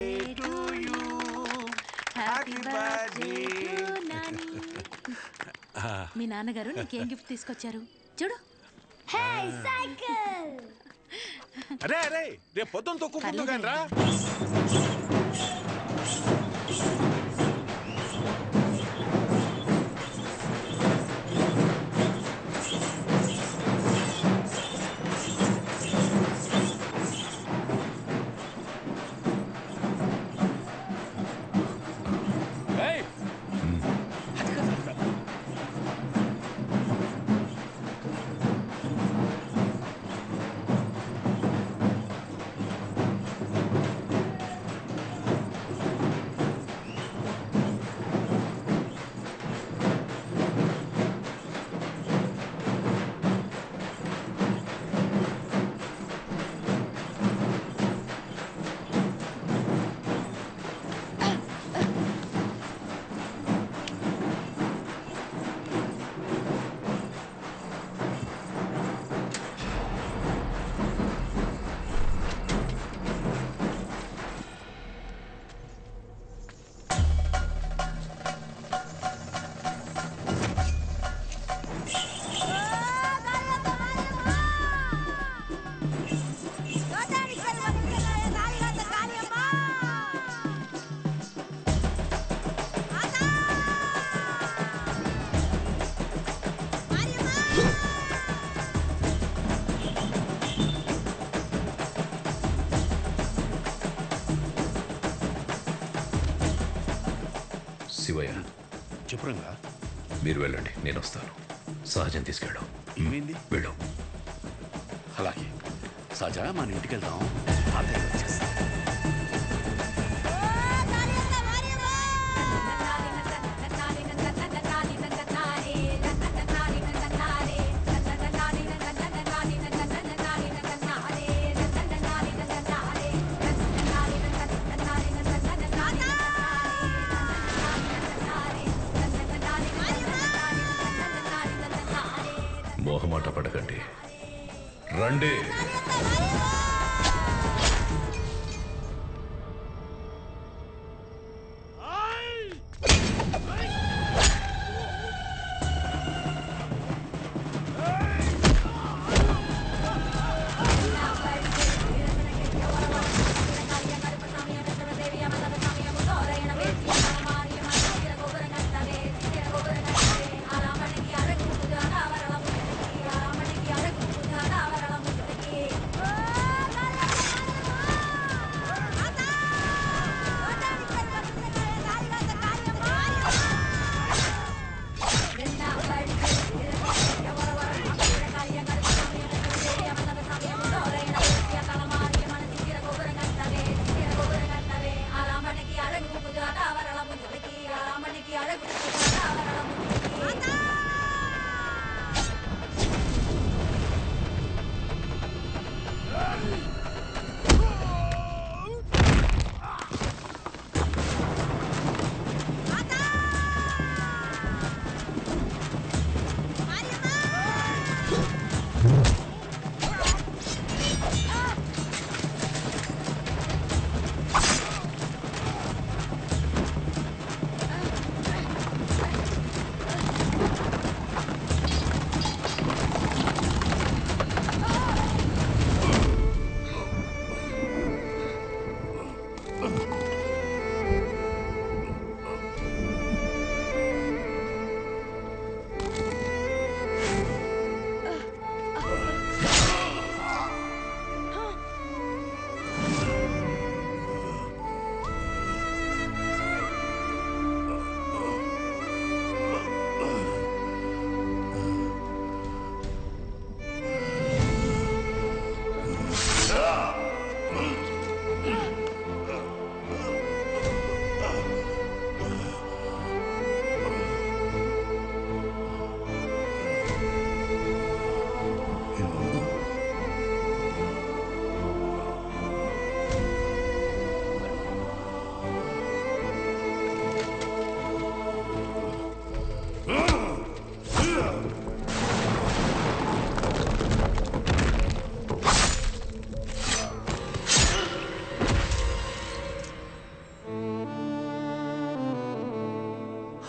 to you. Happy birthday to Nani. మీ నాన్నగారు నీకేం gift తీసుకొచ్చారు చూడు. హే సైకిల్. అరే అరే రేపు పొద్దున్న తొక్కుకుందు కానీ రా. శివయ్య చెప్పురంగా. మీరు వెళ్ళండి, నేను వస్తాను. సహజం తీసుకెళ్ళు. ఏమైంది? వెళ్ళు. అలాగే సహజ మన ఇంటికి వెళ్దాం. తాతయ్య వచ్చేస్తా. మోహమాట పడకండి, రండి.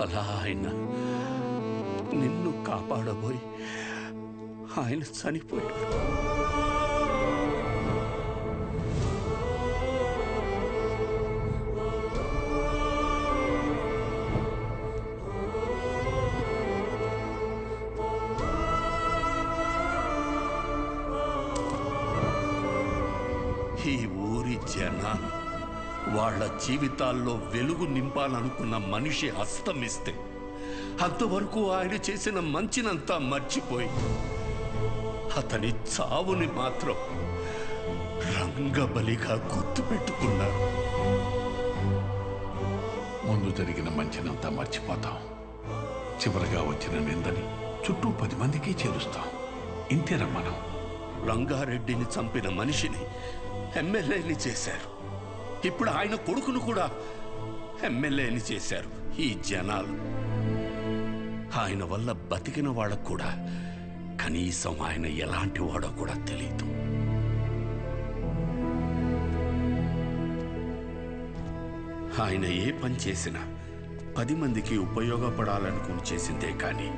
అలా ఆయన నిన్ను కాపాడబోయి ఆయన చనిపోయాడు. ఈ ఊరి జనాలు వాళ్ళ జీవితాల్లో వెలుగు నింపాలనుకున్న మనిషి అస్తమిస్తే అంతవరకు ఆయన చేసిన మంచినంతా మర్చిపోయి అతని చావుని మాత్రం రంగబలిగా గుర్తుపెట్టుకున్నారు. ముందు జరిగిన మంచినంతా మర్చిపోతాం. చివరిగా వచ్చిన నిందని చుట్టూ 10 మందికి చేరుస్తాం. ఇంతేనా మనం? రంగారెడ్డిని చంపిన మనిషిని ఎమ్మెల్యేని చేశారు. ఇప్పుడు ఆయన కొడుకును కూడా ఎమ్మెల్యేని చేశారు ఈ జనాలు. ఆయన వల్ల బతికిన వాళ్ళకు కూడా కనీసం ఆయన ఎలాంటి వాడో కూడా తెలియదు. ఆయన ఏ పని చేసినా 10 మందికి ఉపయోగపడాలనుకుని చేసిందే కానీ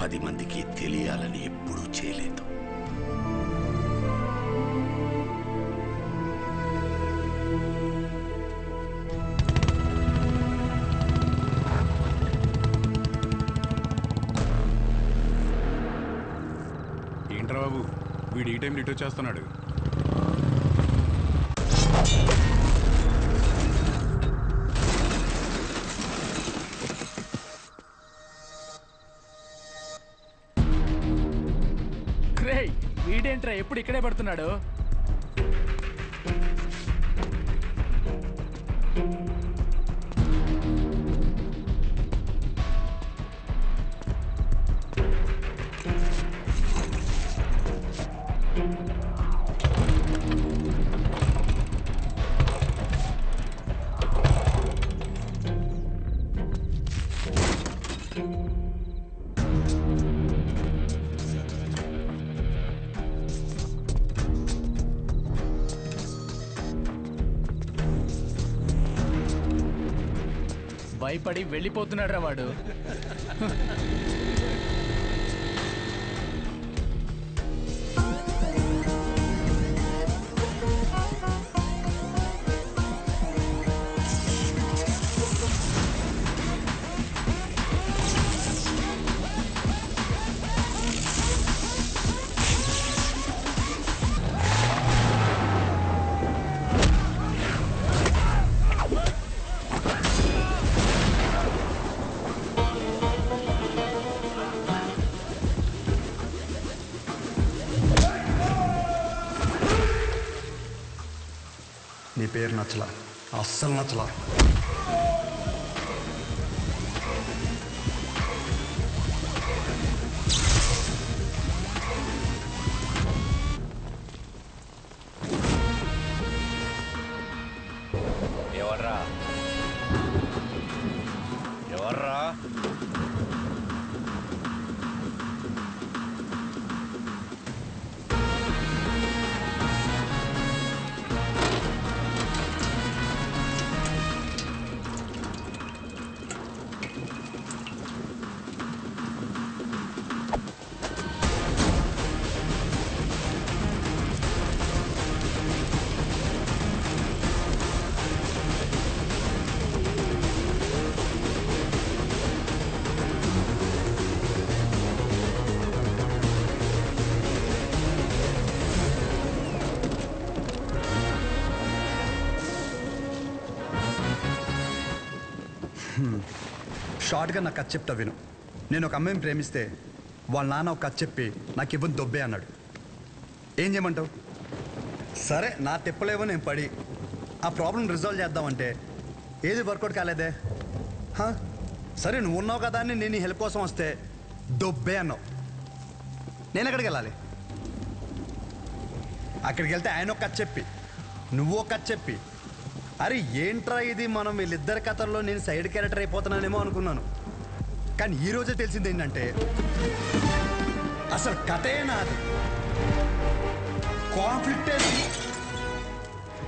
10 మందికి తెలియాలని ఎప్పుడూ చేయలేదు. ఏంట్రా బాబు, వీడు ఈ టైం రిటర్న్ చేస్తున్నాడు. వీడేంట్రా ఎప్పుడు ఇక్కడే పడుతున్నాడు? భయపడి వెళ్ళిపోతున్నాడు రా వాడు. నీ పేరు నచ్చలా, అస్సలు నచ్చలా. ఎవర్రా ఎవర్రా? షార్ట్గా నాకు కథ చెప్తా విను. నేను ఒక అమ్మాయిని ప్రేమిస్తే వాళ్ళ నాన్న ఒక కథ చెప్పి నాకు ఇవ్వని దొబ్బే అన్నాడు. ఏం చేయమంటావు? సరే నా తిప్పలేవో నేను పడి ఆ ప్రాబ్లం రిజాల్వ్ చేద్దామంటే ఏది వర్కౌట్ కాలేదే. సరే నువ్వు ఉన్నావు కదా అని నేను హెల్ప్ కోసం వస్తే దొబ్బే అన్నావు. నేను ఎక్కడికి వెళ్ళాలి? అక్కడికి వెళ్తే ఆయన ఒక కథ చెప్పి నువ్వు ఒక కథ చెప్పి అరే ఏంట్రా ఇది, మనం వీళ్ళిద్దరి కథల్లో నేను సైడ్ క్యారెక్టర్ అయిపోతున్నానేమో అనుకున్నాను. కానీ ఈరోజే తెలిసింది ఏంటంటే అసలు కథే నాది, కాన్ఫ్లిక్టే.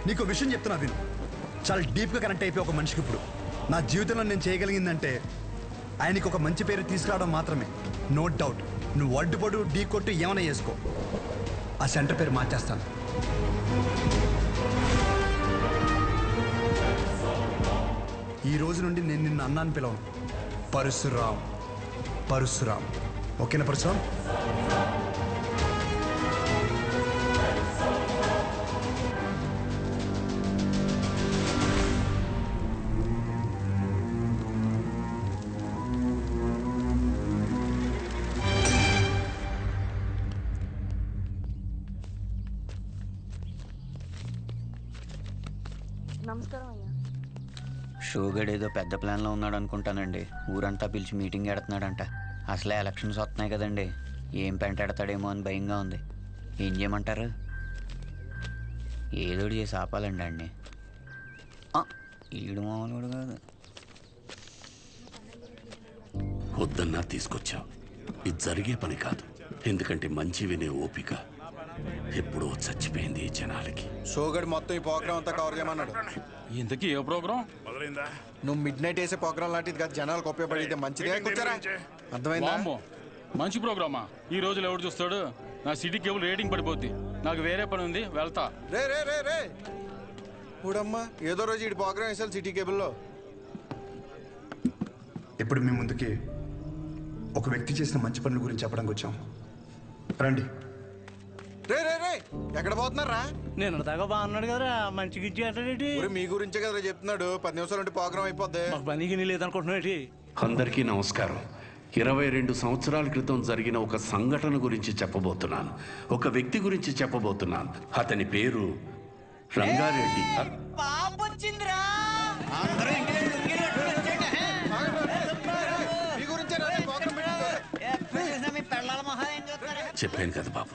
నీకు విషయం చెప్తున్నా విను. చాలా డీప్గా కనెక్ట్ అయిపోయి ఒక మనిషికి ఇప్పుడు నా జీవితంలో నేను చేయగలిగిందంటే ఆయనకి ఒక మంచి పేరు తీసుకురావడం మాత్రమే. నో డౌట్, నువ్వు అడ్డుపడు ఢీ కొట్టు ఏమైనా చేసుకో, ఆ సెంటర్ పేరు మార్చేస్తాను. ఈ రోజు నుండి నేను నిన్ను అన్నాను పిలవను, పరశురాం. పరశురాం, ఓకేనా పరశురాం? షోగడ్ ఏదో పెద్ద ప్లాన్లో ఉన్నాడు అనుకుంటానండి. ఊరంతా పిలిచి మీటింగ్ ఎడుతున్నాడంట. అసలే ఎలక్షన్స్ వస్తున్నాయి కదండి, ఏం పెంటాడతాడేమో అని భయంగా ఉంది. ఏం చేయమంటారు? ఏదోడు చేసి ఆపాలండి అండి. ఈడు మామూలు కాదు. వద్దన్నా తీసుకొచ్చావు, ఇది జరిగే పని కాదు. ఎందుకంటే మంచి వినే ఓపిక ఎప్పుడో చచ్చిపోయింది ఈ జనాలకి. షోగడ్ మొత్తం ఈ ప్రోగ్రామ్ అంతా కవర్ చేయమన్నాడు. ఇంతకీ ఏ ప్రోగ్రామ్? నువ్వు మిడ్ నైట్ వేసే ప్రోగ్రామ్ లాంటిది కాదు, జనాలకు ఉపయోగపడితే మంచిదే. అర్థమైందా? మంచి ప్రోగ్రామా? ఈ రోజులు ఎవరు చూస్తాడు? నా సిటీ కేబుల్ రేటింగ్ పడిపోద్ది. నాకు వేరే పని ఉంది, వెళ్తా. రే రే రే రే చూడమ్మా, ఏదో రోజు ఈ ప్రోగ్రామ్ వేసాలి సిటీ కేబుల్లో. ఇప్పుడు మీ ముందుకి ఒక వ్యక్తి చేసిన మంచి పనుల గురించి చెప్పడానికి వచ్చాం. రండి. రే రే రే ఎక్కడ పోతున్నారా? నేను దాకా బాగున్నాడు కదా, మంచిగా ఇచ్చేటి. మీ గురించే కదా చెప్తున్నాడు. 10 నిమిషాలు ఉంటే ప్రోగ్రామ్ అయిపోద్ది. పనికి లేదనుకుంటున్నాడు. అందరికీ నమస్కారం. 22 సంవత్సరాల క్రితం జరిగిన ఒక సంఘటన గురించి చెప్పబోతున్నాను. ఒక వ్యక్తి గురించి చెప్పబోతున్నాను. అతని పేరు రంగారెడ్డి. చెప్పాను కదా బాబు,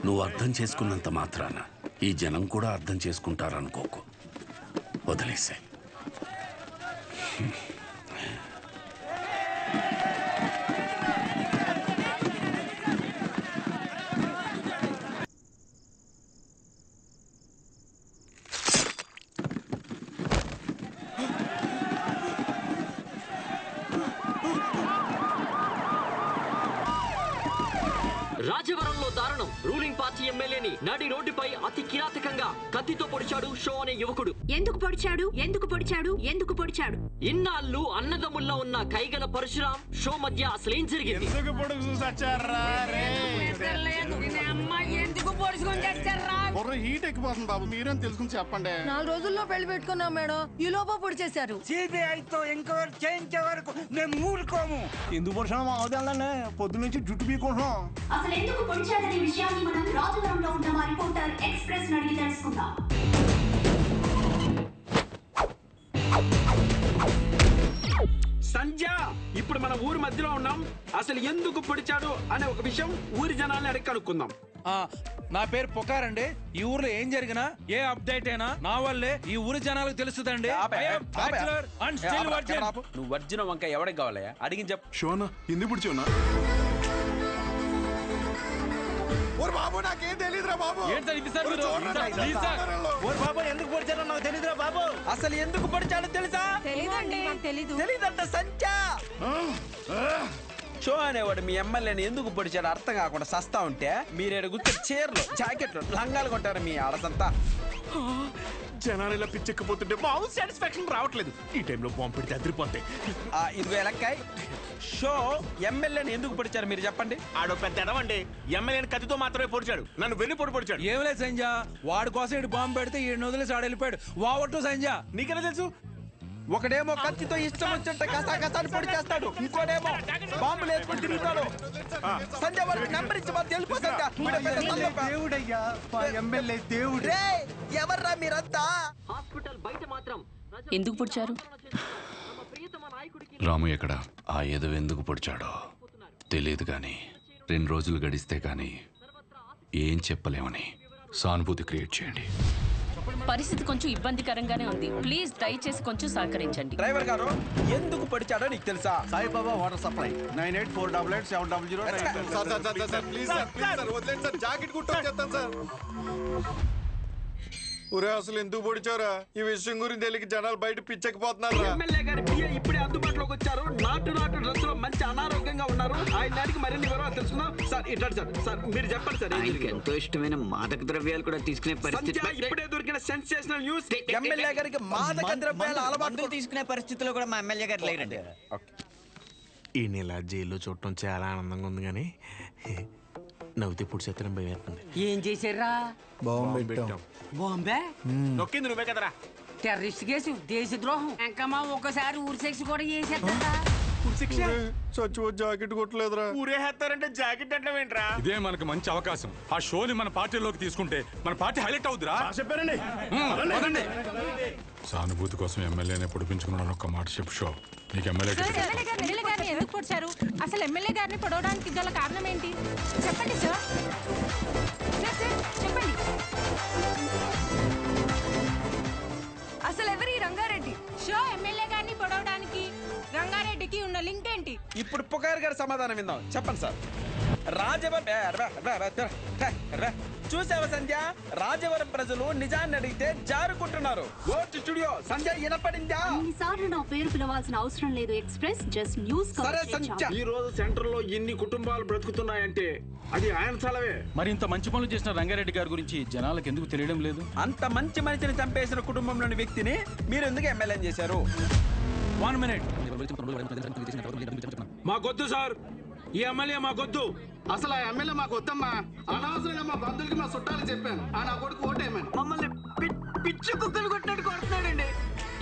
నువ్వు అర్థం చేసుకున్నంత మాత్రాన ఈ జనం కూడా అర్థం చేసుకుంటారనుకోకు. వదిలేసే. రాజవరంలో దారుణం. రూలింగ్ పార్టీ ఎమ్మెల్యేని నడి రోడ్డుపై అతి కిరాతకంగా కత్తితో పొడిచాడు షో అనే యువకుడు. ఎందుకు పొడిచాడు? ఎందుకు పొడిచాడు? ఎందుకు పొడిచాడు? ఇన్నాళ్ళు అన్నదమ్ముల్లో ఉన్న కైగల పరశురాం షో మధ్య అసలేం జరిగింది? హీట్ ఎక్కిపోతుంది బాబు, మీరేం తెలుసుకుని చెప్పండి. 4 రోజుల్లో పెళ్లి పెట్టుకున్నాం మేడం, ఈ లోపల పొడి చేశారు. సిబిఐతో ఎంక్వైరీ చేయించే వరకు మేము ఊరుకోము. ఎందుకు పొడిచాము అవదాలనే పొద్దు నుంచి జుట్టు పీకుంటున్నాం. అసలు ఎందుకు పొడిచాడనే విషయాన్ని మనం రాజవరంలో ఉన్న మా రిపోర్టర్ ఎక్స్ప్రెస్ అడిగి తెలుసుకుందాం. సంధ్య, ఇప్పుడు మన ఊరి మధ్యలో ఉన్నాం. అసలు ఎందుకు పొడిచాడు అనే ఒక విషయం ఊరి జనాల్ని అడిగి కనుక్కుందాం. నా పేరు పుకారండి. ఈ ఊర్లో ఏం జరిగినా ఏ అప్డేట్ అయినా నా వల్లే ఈ ఊరి జనాలకు తెలుస్తుందండి. నువ్వు వర్జిన వంకాయ ఎవరికి కావాలయ్యా అడిగి చెప్పు. షోనా ఎందుకు పొడిచావునా? బాబు నాకేం తెలీదురా బాబు. బాబు ఎందుకు పొడిచారో నాకు తెలీదురా బాబు. అసలు ఎందుకు పొడిచాడో తెలుసా? తెలీదంట సంధ్య. షో అనేవాడు మీ ఎమ్మెల్యేని ఎందుకు పొడిచాడు అర్థం కాకుండా సస్తా ఉంటే మీరేడు గుర్తు చీరలు జాకెట్లు లంగాలు కొట్టారు మీ ఆడసంతా. జనాలు ఇలా పిచ్చెక్కిపోతుంటే మాకు సాటిస్ఫాక్షన్ రావట్లేదు. ఈ టైంలో బాంబు పెడితే అదిరిపోతాయి. ఇదిగో ఎలక్కాయ్, షో ఎమ్మెల్యేని ఎందుకు పొడిచారు మీరు చెప్పండి. ఆడో పెద్ద ఎడవండి, ఎమ్మెల్యేని కత్తితో మాత్రమే పొడిచాడు, నన్ను వెన్ను పొడిచాడు. ఏం లేదు సంజ, వాడి కోసం ఇటు బాంబు పెడితే ఈ వదిలేసి ఆడ వెళ్ళిపోయాడు. వావట్టు సంజ. నీకెలా తెలుసు? ఒకడేమో కత్తితో ఇష్టం వచ్చినట్టు కసాకసాని పొడి చేస్తాడు, ఇంకోడేమో బాంబులు వేసుకొని తిరుగుతాడు. సంజయ్ వారికి నెంబర్ ఇచ్చి మాకు తెలుపు. దేవుడయ్యా, ఎమ్మెల్యే దేవుడు. ఎవర్రా మీరంతా? హాస్పిటల్ బయట మాత్రం ఎందుకు పొడిచారు? రాము ఎక్కడ? ఆ ఎదవ ఎందుకు పొడిచాడో తెలియదు కానీ 2 రోజులు గడిస్తే కానీ ఏం చెప్పలేమని సానుభూతి క్రియేట్ చేయండి. పరిస్థితి కొంచెం ఇబ్బందికరంగానే ఉంది. ప్లీజ్ దయచేసి కొంచెం సహకరించండి. డ్రైవర్ గారు ఎందుకు పొడిచాడో నీకు తెలుసా? Saibaba water supply 98488700. Please sir, వదిలేండి సార్, జాకెట్ కుట్టు చెప్తాను సార్. ఊరే అసలు ఎందుకు పొడిచారా? ఈ విషయం గురించి తెలియక జనాలు బయట పిచ్చకపోతున్నారు. ఎమ్మెల్యే గారి పిఏ ఇప్పుడే అందుబాటులోకి వచ్చారు. నాటు డ్రెస్ లో మంచి అనారోగ్యంగా ఉన్నారు. ఆయన దానికి మరిన్ని వివరాలు తెలుసుకుందాం. సార్ ఇట్లా సార్ మీరు చెప్పండి సార్. ఆయనకి ఎంతో ఇష్టమైన మాదక ద్రవ్యాలు కూడా తీసుకునే పరిస్థితి. ఇప్పుడే దొరికిన సెన్సేషనల్ న్యూస్, ఎమ్మెల్యే గారికి మాదక ద్రవ్యాల అలవాటు తీసుకునే పరిస్థితిలో కూడా మా ఎమ్మెల్యే గారు లేరండి. ఈ నెల జైల్లో చూడటం చాలా ఆనందంగా ఉంది కానీ నవ్వుతే ఇప్పుడు చేతనం భయపడుతుంది. ఏం చేశారా? బాంబే నొక్కింది నువ్వే కదరా. టెర్రరిస్ట్ కేసు, దేశద్రోహం, ఇంకా మా ఒక్కసారి ఊరి శిక్ష కూడా చేసేస్తా. జాకెట్ కొట్టలేదురా. ఊరేస్తారంటే జాకెట్ అంటే ఏంట్రా? ఇదే మనకు మంచి అవకాశం. ఆ షోని మన పార్టీలోకి తీసుకుంటే మన పార్టీ హైలైట్ అవుద్దిరా. చెప్పారండి. సానుభూతి కోసం ఎమ్మెల్యేనే పొడిపించుకున్నాను. ఒక్క మాట చెప్పు షో. నీకు ఎమ్మెల్యే గారిని ఎందుకు పొడిచారు? అసలు ఎమ్మెల్యే గారిని పొడవడానికి గల కారణం ఏంటి? చెప్పండి సార్. చెప్పండి. అసలు ఎవరి రంగారెడ్డి? షో ఎమ్మెల్యే గారిని పొడవడానికి రంగారెడ్డికి ఉన్న లింక్ ఏంటి? ఇప్పుడు పుకార్ గారి సమాధానం విందాం. చెప్పండి సార్. చూసావా సంధ్య, రాజవరం ప్రజలు నిజాన్ని అడిగితే జారుకుంటున్నారు. స్టూడియో సంధ్య వినపడిందా? సార్లు నా పేరు పిలవాల్సిన అవసరం లేదు. Express just news. ఈ రోజు సెంటర్ లో ఎన్ని కుటుంబాలు బ్రతుకుతున్నాయంటే అది ఆయన చలవే. మరి ఇంత మంచి పనులు చేసిన రంగారెడ్డి గారి గురించి జనాలకు ఎందుకు తెలియడం లేదు? అంత మంచి మనిషిని చంపేసిన కుటుంబంలోని వ్యక్తిని మీరు ఎందుకు ఎమ్మెల్యే చేశారు? 1 minute. మాకొద్దు సార్, ఈ ఎమ్మెల్యే మాకొద్దు. అసలు ఆ ఎమ్మెల్యే మాకు వద్దమ్మా. అనవసరంగా మా బంధువులకి మా చుట్టాలు చెప్పాను. ఆ నా కొడుకు ఓటేయమని. మమ్మల్ని పిచ్చి కుక్కలు కొట్టినట్టు కొడుతున్నాడండి.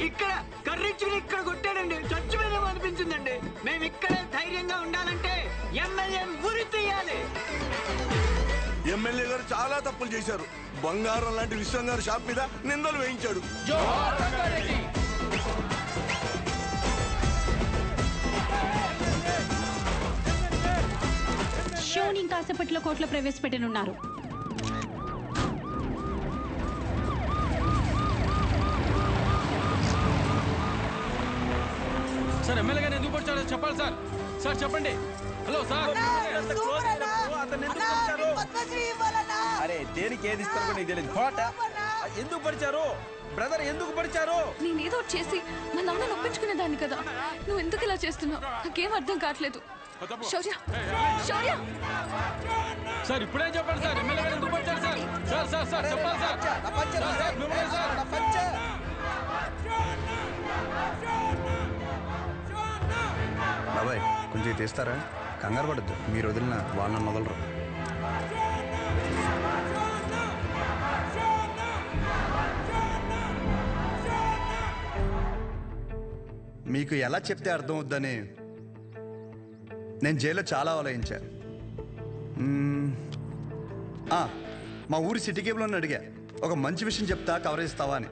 ఇక్కడ కర్రించుకుని ఇక్కడ కొట్టాడండి. చచ్చిపోయినా అనిపించిందండి. మేము ఇక్కడే ధైర్యంగా ఉండాలంటే ఎమ్మెల్యే ఉరి తీయాలి. ఎమ్మెల్యే గారు చాలా తప్పులు చేశారు. బంగారం లాంటి విశ్వం గారు షాప్ మీద నిందలు వేయించాడు. షోని కాసేపట్లో కోర్టులో ప్రవేశపెట్టనున్నారు. సార్ ఎమ్మెల్యే గారిని ఎందుకు పొడిచారో చెప్పాలి సార్. సార్ చెప్పండి. Hello sir. అరే దేనికి ఏది ఇస్తారు కూడా నీకు తెలియదు. ఎందుకు పడిచారు బ్రదర్? ఎందుకు పడిచారు? నేనేదో చేసి మా నాన్న నొప్పించుకునేదాన్ని కదా. నువ్వు ఎందుకు ఇలా చేస్తున్నావు? నాకేం అర్థం కావట్లేదు. శౌర్య, శౌర్య. సార్ ఇప్పుడే చెప్పండి సార్. ఎమ్మెల్యే గారు ఎందుకు పడిచారు సార్? సార్ సార్ సార్ చెప్పాలి సార్. బాబాయ్ కొంచెం తీస్తారా? కంగారు పడద్దు. మీరు వదిలిన వాళ్ళని మొదలరు. మీకు ఎలా చెప్తే అర్థం అవుద్దని నేను జైల్లో చాలా ఆలోచించా. మా ఊరి సిటీ కేబుల్ అడిగా, ఒక మంచి విషయం చెప్తా కవరేజ్ ఇస్తావా అని.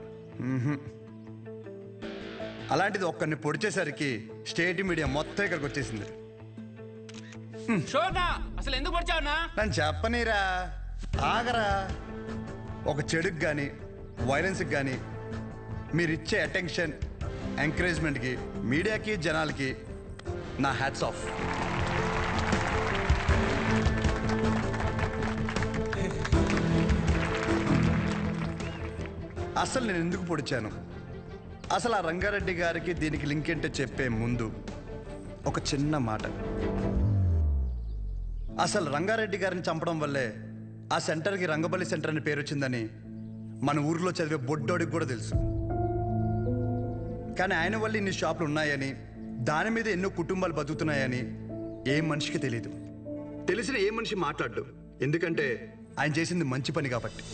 అలాంటిది ఒక్కరిని పొడిచేసరికి స్టేట్ మీడియా మొత్తం ఇక్కడికి వచ్చేసింది. అసలు ఎందుకు పడిచావునా? నన్ను చెప్పనీరా, ఆగరా. ఒక చెడుకు కానీ వైలెన్స్కి కానీ మీరిచ్చే అటెన్షన్, ఎంకరేజ్మెంట్కి మీడియాకి జనాలకి నా హ్యాట్స్ ఆఫ్. అసలు నేను ఎందుకు పొడిచాను, అసలు ఆ రంగారెడ్డి గారికి దీనికి లింక్ ఏంటో చెప్పే ముందు ఒక చిన్న మాట. అసలు రంగారెడ్డి గారిని చంపడం వల్లే ఆ సెంటర్కి రంగబలి సెంటర్ అని పేరు వచ్చిందని మన ఊరిలో చదివే బొడ్డోడికి కూడా తెలుసు. కానీ ఆయన వల్ల ఇన్ని షాపులు ఉన్నాయని, దాని మీద ఎన్నో కుటుంబాలు బతుకుతున్నాయని ఏ మనిషికి తెలియదు. తెలిసిన ఏ మనిషి మాట్లాడు, ఎందుకంటే ఆయన చేసింది మంచి పని కాబట్టి.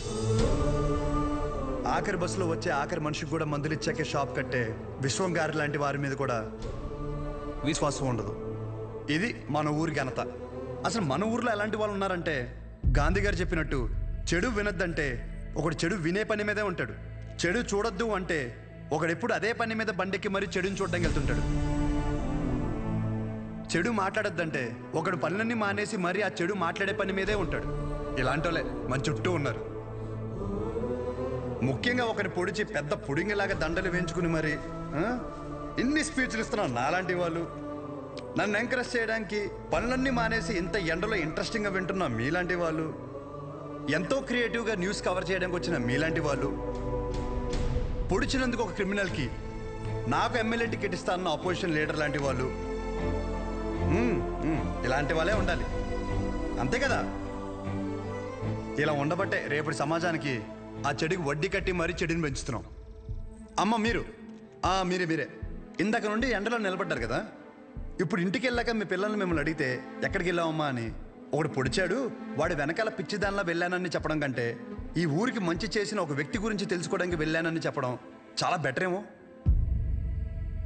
ఆఖరి బస్సులో వచ్చే ఆఖరి మనిషికి కూడా మందులు ఇచ్చాకే షాప్ కట్టే విశ్వం గారి లాంటి వారి మీద కూడా విశ్వాసం ఉండదు. ఇది మన ఊరి ఘనత. అసలు మన ఊర్లో ఎలాంటి వాళ్ళు ఉన్నారంటే, గాంధీ గారు చెప్పినట్టు చెడు వినొద్దంటే ఒకడు చెడు వినే పని మీదే ఉంటాడు. చెడు చూడొద్దు అంటే ఒకడెప్పుడు అదే పని మీద బండెక్కి మరీ చెడుని చూడడానికి వెళ్తుంటాడు. చెడు మాట్లాడొద్దంటే ఒకడు పనులన్నీ మానేసి మరీ ఆ చెడు మాట్లాడే పని మీదే ఉంటాడు. ఇలాంటి వాళ్ళే మన చుట్టూ ఉన్నారు. ముఖ్యంగా ఒకరిని పొడిచి పెద్ద పుడింగిలాగా దండలు వేయించుకుని మరి ఇన్ని స్పీచ్లు ఇస్తున్నారు నాలాంటి వాళ్ళు. నన్ను ఎంకరేజ్ చేయడానికి పనులన్నీ మానేసి ఇంత ఎండలో ఇంట్రెస్టింగ్గా వింటున్న మీలాంటి వాళ్ళు, ఎంతో క్రియేటివ్గా న్యూస్ కవర్ చేయడానికి వచ్చిన మీలాంటి వాళ్ళు, పొడిచినందుకు ఒక క్రిమినల్కి నాకు ఎమ్మెల్యే టికెట్ ఇస్తానన్న అపోజిషన్ లీడర్ లాంటి వాళ్ళు ఇలాంటి వాళ్ళే ఉండాలి, అంతే కదా? ఇలా ఉండబట్టే రేపటి సమాజానికి ఆ చెడుకి వడ్డీ కట్టి మరీ చెడుని పెంచుతున్నాం. అమ్మ మీరే ఇందాక నుండి ఎండలో నిలబడ్డారు కదా, ఇప్పుడు ఇంటికి వెళ్ళాక మీ పిల్లల్ని మిమ్మల్ని అడిగితే ఎక్కడికి వెళ్ళావమ్మా అని, ఒకడు పొడిచాడు వాడి వెనకాల పిచ్చిదానిలా వెళ్ళానని చెప్పడం కంటే ఈ ఊరికి మంచి చేసిన ఒక వ్యక్తి గురించి తెలుసుకోవడానికి వెళ్ళానని చెప్పడం చాలా బెటర్ ఏమో.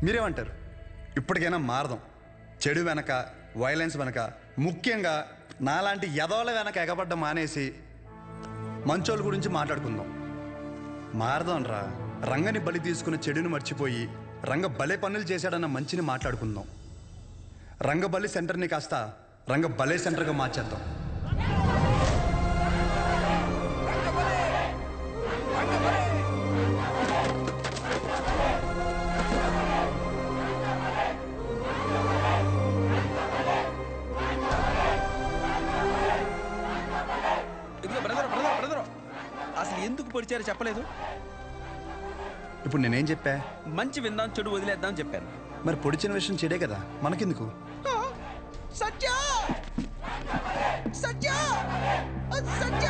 మీరేమంటారు? ఇప్పటికైనా మారదాం. చెడు వెనక, వైలెన్స్ వెనక, ముఖ్యంగా నాలాంటి యదవల వెనక ఎగబడ్డ మానేసి మంచోళ్ళ గురించి మాట్లాడుకుందాం. మారదాం రా. రంగని బలి తీసుకున్న చెడుని మర్చిపోయి రంగ భలే పనులు చేశాడన్న మంచిని మాట్లాడుకుందాం. రంగబలి సెంటర్ని కాస్త రంగ భలే సెంటర్గా మార్చేద్దాం. అసలు ఎందుకు పొడిచారో చెప్పలేదు. ఇప్పుడు నేనేం చెప్పా? మంచి విందాం, చెడు వదిలేద్దాం చెప్పాను. మరి పొడిచిన విషయం చెడే కదా, మనకెందుకు? సత్య సత్య సత్య